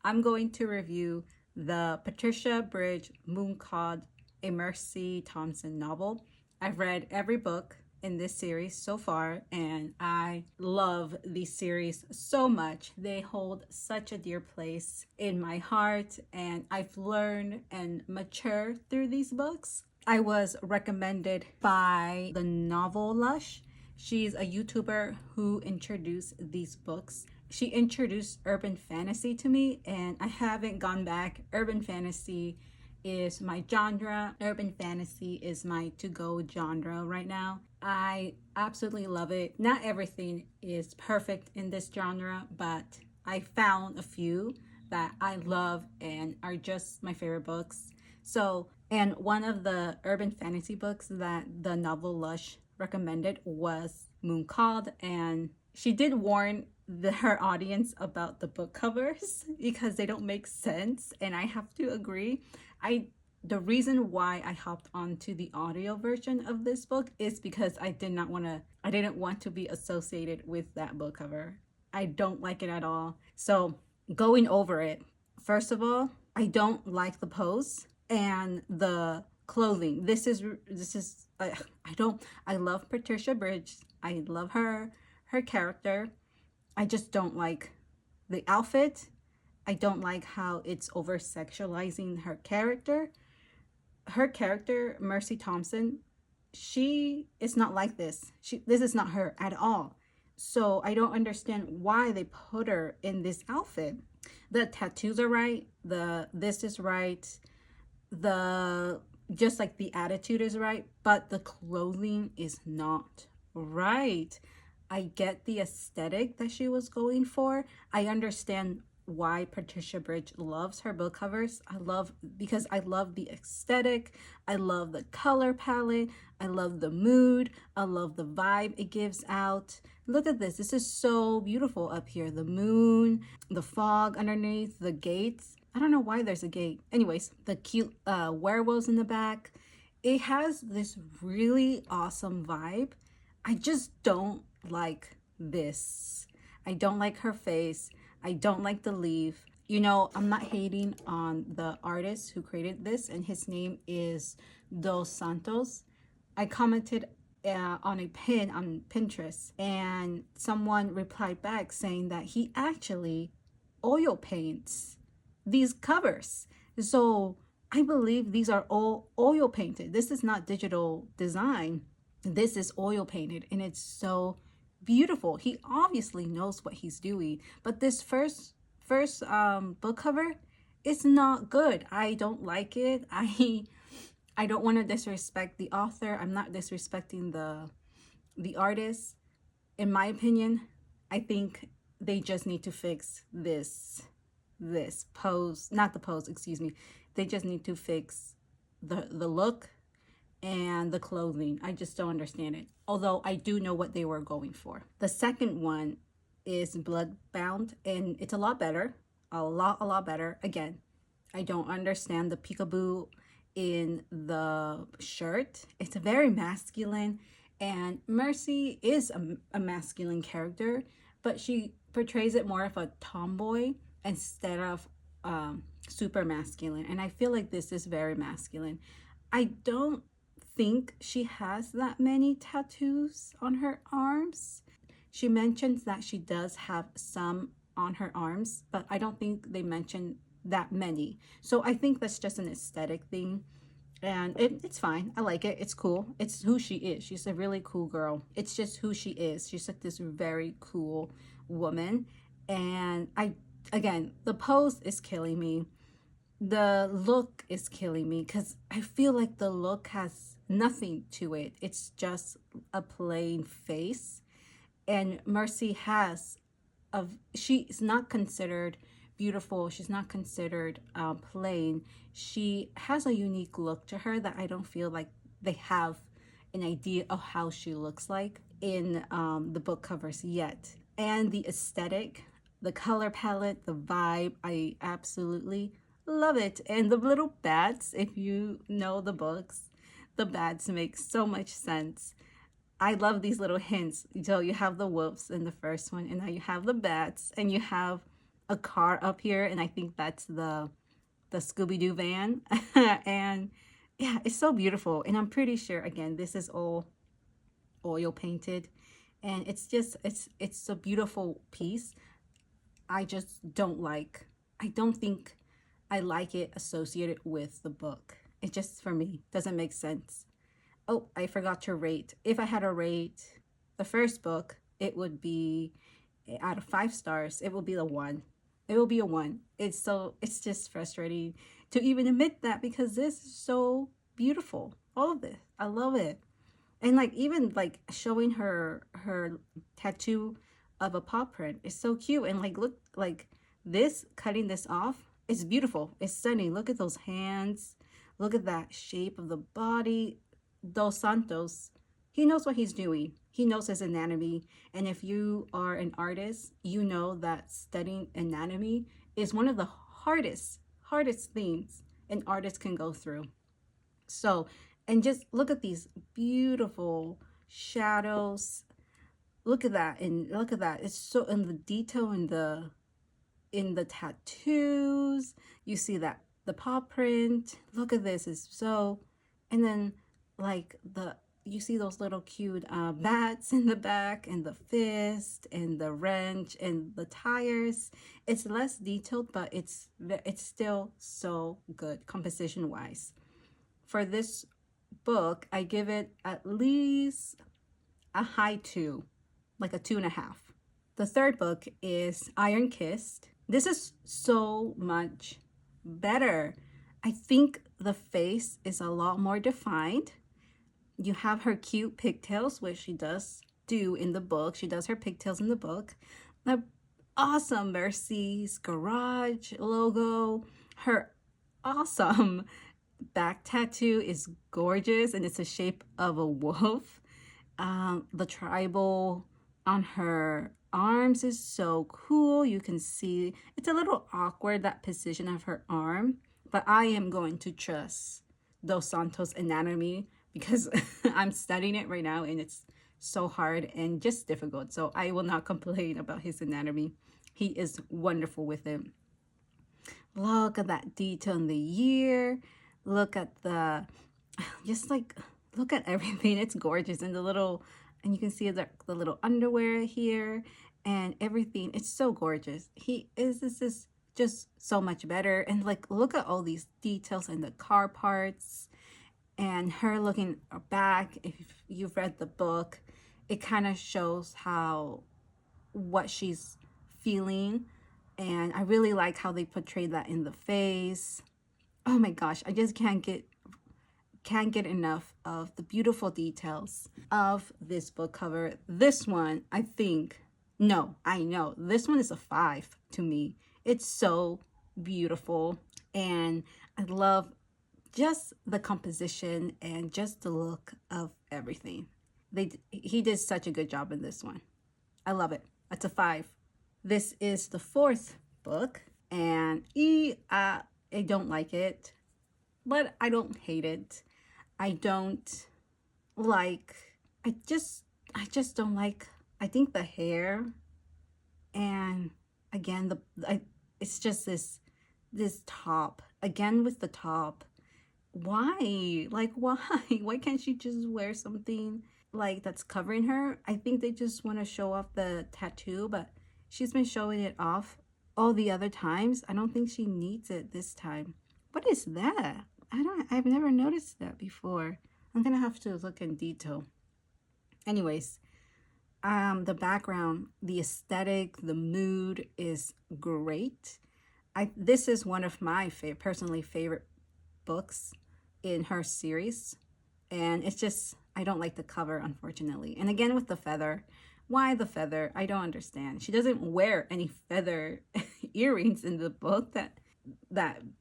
I'm going to review the Patricia Birggs Mooncalf, a Mercy Thompson novel. I've read every book in this series so far, and I love these series so much. They hold such a dear place in my heart, and I've learned and matured through these books. I was recommended by the Novel Lush. She's a YouTuber who introduced these books. She introduced urban fantasy to me, and I haven't gone back. Urban fantasy is my genre. Urban fantasy is my to-go genre right now. I absolutely love it. Not everything is perfect in this genre, but I found a few that I love and are just my favorite books. So, and one of the urban fantasy books that the Novel Lush recommended was Mooncalf, and she did warn her audience about the book covers because they don't make sense, and I have to agree. The reason why I hopped onto the audio version of this book is because I didn't want to be associated with that book cover. I don't like it at all. So going over it, first of all, I don't like the pose and the clothing. I love Patricia Birggs. I love her character. I just don't like the outfit. I don't like how it's over sexualizing her character. Her character, Mercy Thompson, she is not like this. This is not her at all. So I don't understand why they put her in this outfit. The tattoos are right. This is right. Just like the attitude is right, but the clothing is not right. I get the aesthetic that she was going for. I understand why Patricia Birggs loves her book covers. Because I love the aesthetic. I love the color palette. I love the mood. I love the vibe it gives out. Look at this. This is so beautiful up here. The moon, the fog underneath, the gates. I don't know why there's a gate. Anyways, the cute werewolves in the back. It has this really awesome vibe. I just don't like this. I don't like her face. I don't like the leaf. You know, I'm not hating on the artist who created this, and his name is Dos Santos. I commented on a pin on Pinterest, and someone replied back saying that he actually oil paints these covers. So I believe these are all oil painted. This is not digital design. This is oil painted, and it's so beautiful. He obviously knows what he's doing, but this first book cover is not good. I don't like it. I don't want to disrespect the author. I'm not disrespecting the artist. In my opinion, I think they just need to fix this pose, not the pose, excuse me. They just need to fix the look and the clothing. I just don't understand it. Although I do know what they were going for. The second one is Bloodbound, and it's a lot better. A lot better. Again, I don't understand the peekaboo in the shirt. It's very masculine, and Mercy is a masculine character, but she portrays it more of a tomboy instead of super masculine. And I feel like this is very masculine. I don't think she has that many tattoos on her arms. She mentions that she does have some on her arms, but I don't think they mention that many. So I think that's just an aesthetic thing, and it's fine. I like it. It's cool. It's who she is. She's a really cool girl. It's just who she is. She's like this very cool woman. And again, the pose is killing me. The look is killing me because I feel like the look has nothing to it. It's just a plain face. And Mercy she's not considered beautiful. She's not considered plain. She has a unique look to her that I don't feel like they have an idea of how she looks like in the book covers yet. And the aesthetic, the color palette, the vibe, I absolutely love it. And the little bats, if you know the books, the bats make so much sense. I love these little hints. So you have the wolves in the first one, and now you have the bats, and you have a car up here, and I think that's the Scooby-Doo van. And yeah, it's so beautiful. And I'm pretty sure, again, this is all oil painted, and it's just it's a beautiful piece. I just don't like, I don't think I like it associated with the book. It just, for me, doesn't make sense. Oh, I forgot to rate. If I had to rate the first book, it would be, out of 5 stars, it will be the 1. It will be a 1. It's just frustrating to even admit that, because this is so beautiful. All of this, I love it. And like, even like showing her tattoo of a paw print is so cute. And like, look, like this, cutting this off, it's beautiful. It's stunning. Look at those hands. Look at that shape of the body. Dos Santos, he knows what he's doing. He knows his anatomy. And if you are an artist, you know that studying anatomy is one of the hardest things an artist can go through. So, and just look at these beautiful shadows. Look at that, and look at that. It's so, in the detail in the tattoos. You see that the paw print. Look at this. Is so, and then like you see those little cute bats in the back, and the fist, and the wrench, and the tires. It's less detailed, but it's still so good composition wise. For this book, I give it at least a high 2, like a 2.5. The third book is Iron Kissed. This is so much better. I think the face is a lot more defined. You have her cute pigtails, which she does do in the book. She does her pigtails in the book. The awesome Mercy's Garage logo. Her awesome back tattoo is gorgeous, and it's a shape of a wolf. The tribal on her arms is so cool. You can see it's a little awkward, that position of her arm, but I am going to trust Dos Santos anatomy, because I'm studying it right now, and it's so hard and just difficult. So I will not complain about his anatomy. He is wonderful with it. Look at that detail in the ear. Look at just like, look at everything. It's gorgeous. And and you can see the little underwear here and everything. It's so gorgeous. This is just so much better. And like, look at all these details in the car parts, and her looking back. If you've read the book, it kind of shows what she's feeling. And I really like how they portray that in the face. Oh my gosh, I just can't get enough of the beautiful details of this book cover. This one, I know this one is a 5 to me. It's so beautiful, and I love just the composition and just the look of everything. He did such a good job in this one. I love it. That's a 5. This is the 4th book, and I don't like it, but I don't hate it. I just don't like, I think the hair, and again, it's just this top, again with the top. Why? Like, why? Why can't she just wear something like that's covering her? I think they just want to show off the tattoo, but she's been showing it off all the other times. I don't think she needs it this time. What is that? I've never noticed that before. I'm gonna have to look in detail. Anyways, the background, the aesthetic, the mood is great. This is one of my personally favorite books in her series, and it's just, I don't like the cover, unfortunately. And again, with the feather, why the feather? I don't understand. She doesn't wear any feather earrings in the book that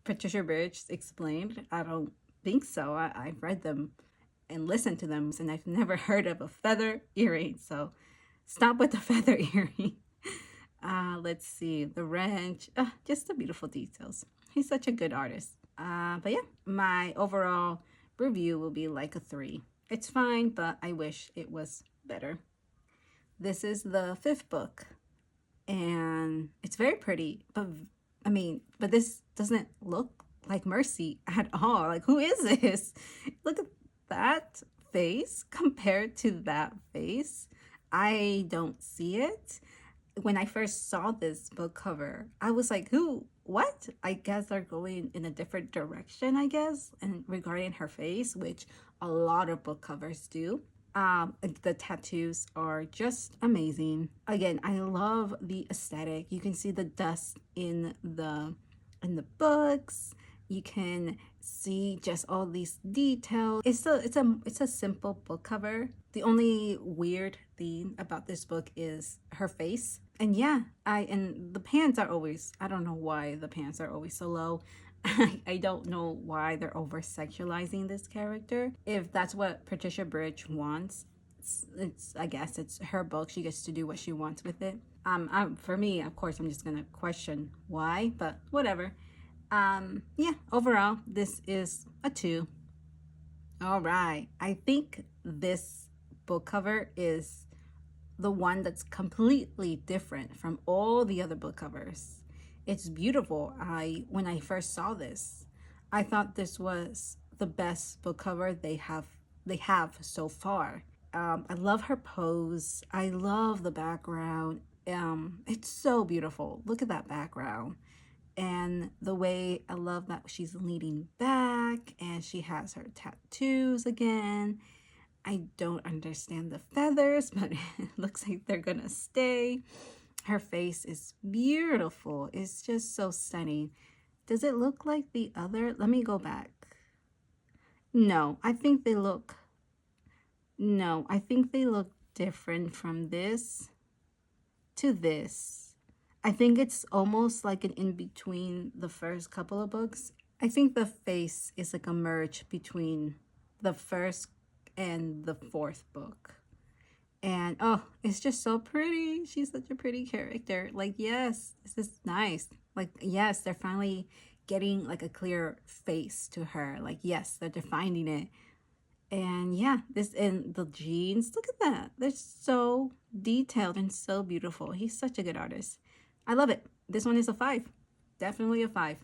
Patrica Birggs explained. I don't think so. I've read them and listened to them, and I've never heard of a feather earring. So stop with the feather earring. Let's see, the wrench, just the beautiful details. He's such a good artist. But yeah, my overall review will be like a 3. It's fine, but I wish it was better. This is the 5th book. and it's very pretty. But I mean, but this doesn't look like Mercy at all. Like, who is this? Look at that face compared to that face. I don't see it. When I first saw this book cover, I was like, who? What? I guess they're going in a different direction, I guess, and regarding her face, which a lot of book covers do. The tattoos are just amazing. Again, I love the aesthetic. You can see the dust in the books. You can see just all these details. It's a simple book cover. The only weird thing about this book is her face. And yeah, and the pants are always, I don't know why the pants are always so low. I don't know why they're over sexualizing this character. If that's what Patricia Birggs wants, it's I guess it's her book. She gets to do what she wants with it. For me, of course, I'm just gonna question why, but whatever. Yeah, overall, this is a 2. All right, I think this book cover is the one that's completely different from all the other book covers. It's beautiful. When I first saw this, I thought this was the best book cover they have so far. I love her pose. I love the background. It's so beautiful. Look at that background. And the way I love that she's leaning back and she has her tattoos again. I don't understand the feathers, but it looks like they're gonna stay. Her face is beautiful. It's just so stunning. Does it look like the other? Let me go back. No, I think they look different from this to this. I think it's almost like an in-between the first couple of books. I think the face is like a merge between the first and the 4th book. And oh, it's just so pretty. She's such a pretty character. Like, yes, this is nice. Like, yes, they're finally getting like a clear face to her. Like, yes, they're defining it. And yeah, this and the jeans, look at that. They're so detailed and so beautiful. He's such a good artist. I love it. This one is a 5. Definitely a 5.